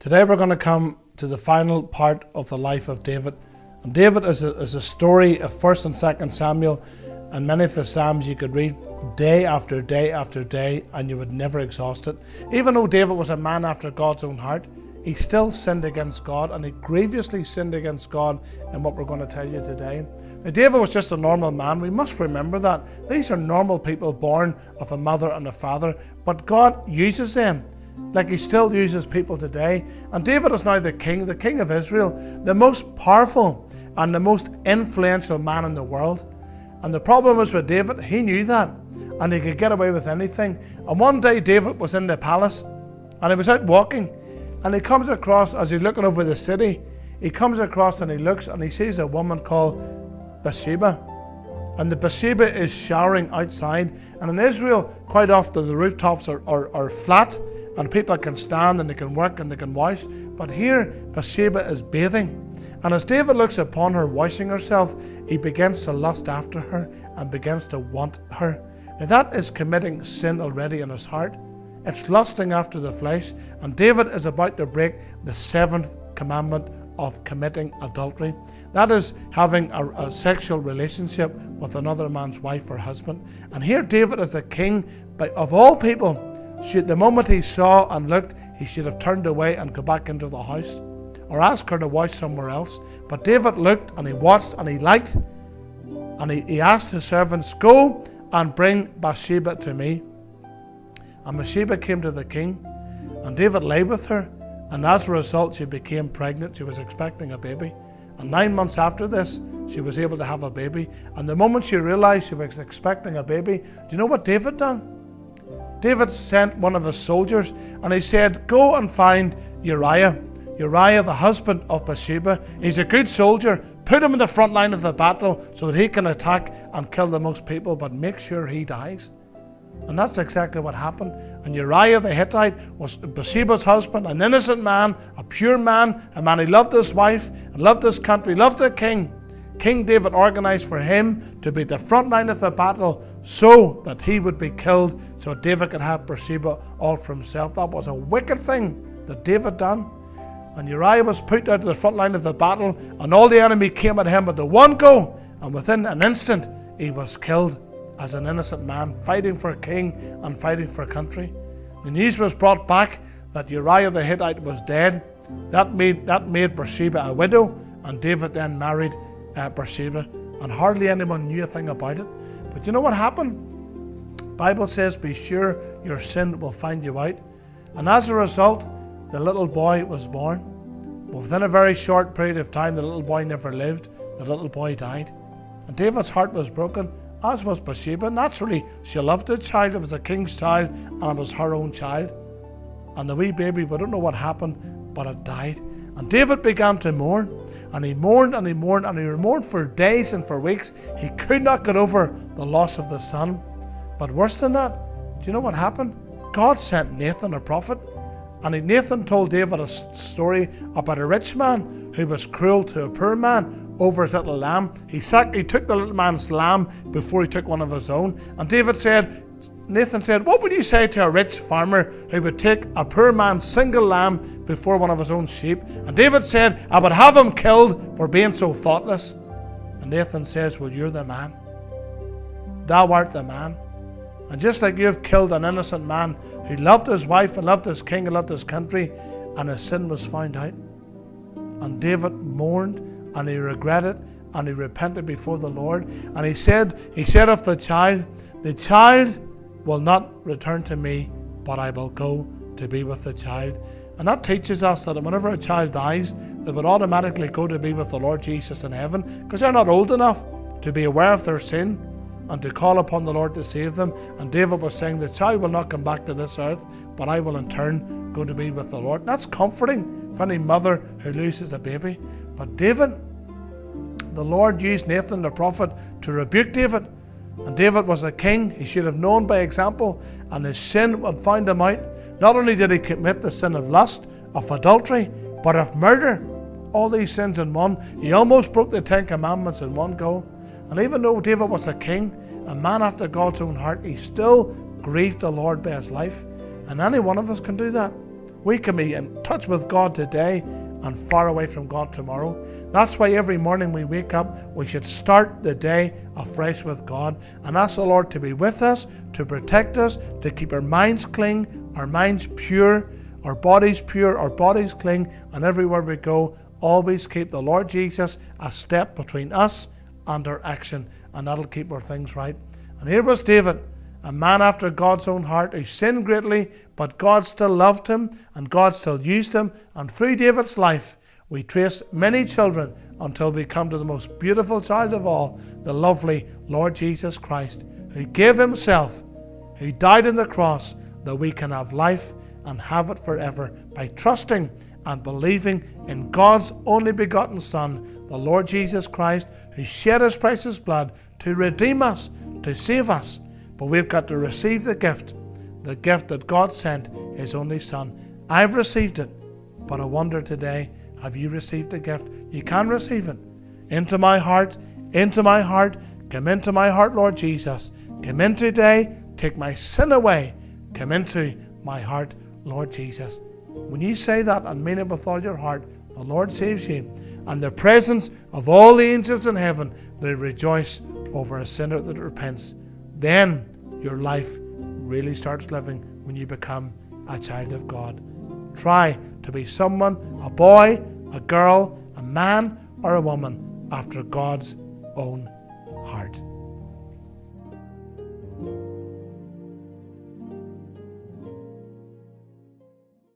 Today we're going to come to the final part of the life of David. And David is a story of 1st and 2nd Samuel, and many of the Psalms you could read day after day after day and you would never exhaust it. Even though David was a man after God's own heart, he still sinned against God, and he grievously sinned against God in what we're going to tell you today. Now, David was just a normal man. We must remember that. These are normal people born of a mother and a father, but God uses them like he still uses people today. And David is now the king of Israel, the most powerful and the most influential man in the world. And the problem was with David, he knew that, and he could get away with anything. And one day David was in the palace, and he was out walking, and he comes across, as he's looking over the city, he comes across and he looks and he sees a woman called Bathsheba. And the Bathsheba is showering outside. And in Israel, quite often the rooftops are flat, and people can stand and they can work and they can wash. But here, Bathsheba is bathing. And as David looks upon her washing herself, he begins to lust after her and begins to want her. Now that is committing sin already in his heart. It's lusting after the flesh. And David is about to break the 7th commandment of committing adultery. That is having a sexual relationship with another man's wife or husband. And here David is a king, but of all people, the moment he saw and looked, he should have turned away and go back into the house or ask her to wash somewhere else. But David looked and he watched and he liked, and he asked his servants, "Go and bring Bathsheba to me." And Bathsheba came to the king, and David lay with her, and as a result she became pregnant. She was expecting a baby, and 9 months after this she was able to have a baby. And the moment she realized she was expecting a baby, do you know what David done? David sent one of his soldiers, and he said, "Go and find Uriah, the husband of Bathsheba. He's a good soldier. Put him in the front line of the battle so that he can attack and kill the most people, but make sure he dies." And that's exactly what happened. And Uriah the Hittite was Bathsheba's husband, an innocent man, a pure man, a man who loved his wife and loved his country, loved the king. King David organized for him to be at the front line of the battle so that he would be killed, so David could have Bathsheba all for himself. That was a wicked thing that David done. And Uriah was put out to the front line of the battle, and all the enemy came at him at the one go, and within an instant he was killed as an innocent man, fighting for a king and fighting for a country. The news was brought back that Uriah the Hittite was dead. That made Bathsheba a widow, and David then married Bathsheba, and hardly anyone knew a thing about it. But you know what happened? The Bible says, "Be sure your sin will find you out." And as a result, the little boy was born. But within a very short period of time, the little boy never lived. The little boy died. And David's heart was broken, as was Bathsheba. Naturally, she loved the child. It was a king's child, and it was her own child. And the wee baby, we don't know what happened, but it died. And David began to mourn, and he mourned and he mourned, and he mourned for days and for weeks. He could not get over the loss of the son. But worse than that, do you know what happened? God sent Nathan, a prophet, and Nathan told David a story about a rich man who was cruel to a poor man over his little lamb. He took the little man's lamb before he took one of his own. And Nathan said, "What would you say to a rich farmer who would take a poor man's single lamb before one of his own sheep?" And David said, "I would have him killed for being so thoughtless." And Nathan says, "Well, you're the man. Thou art the man. And just like you've killed an innocent man who loved his wife and loved his king and loved his country, and his sin was found out." And David mourned, and he regretted, and he repented before the Lord. And he said of the child will not return to me, but I will go to be with the child. And that teaches us that whenever a child dies, they would automatically go to be with the Lord Jesus in heaven, because they're not old enough to be aware of their sin and to call upon the Lord to save them. And David was saying, the child will not come back to this earth, but I will in turn go to be with the Lord. And that's comforting for any mother who loses a baby. But David, the Lord used Nathan the prophet to rebuke David. And David was a king. He should have known by example, and his sin would find him out. Not only did he commit the sin of lust, of adultery, but of murder. All these sins in one. He almost broke the 10 commandments in one go. And even though David was a king, a man after God's own heart, he still grieved the Lord by his life. And any one of us can do that. We can be in touch with God today and far away from God tomorrow. That's why every morning we wake up, we should start the day afresh with God and ask the Lord to be with us, to protect us, to keep our minds clean, our minds pure, our bodies clean, and everywhere we go, always keep the Lord Jesus a step between us and our action, and that'll keep our things right. And here was David, a man after God's own heart, who sinned greatly, but God still loved him and God still used him. And through David's life, we trace many children until we come to the most beautiful child of all, the lovely Lord Jesus Christ, who gave himself, who died on the cross, that we can have life and have it forever by trusting and believing in God's only begotten Son, the Lord Jesus Christ, who shed his precious blood to redeem us, to save us. But we've got to receive the gift that God sent his only Son. I've received it, but I wonder today, have you received the gift? You can receive it. Into my heart, come into my heart, Lord Jesus. Come in today, take my sin away. Come into my heart, Lord Jesus. When you say that and mean it with all your heart, the Lord saves you. And the presence of all the angels in heaven, they rejoice over a sinner that repents. Then your life really starts living when you become a child of God. Try to be someone, a boy, a girl, a man, or a woman after God's own heart.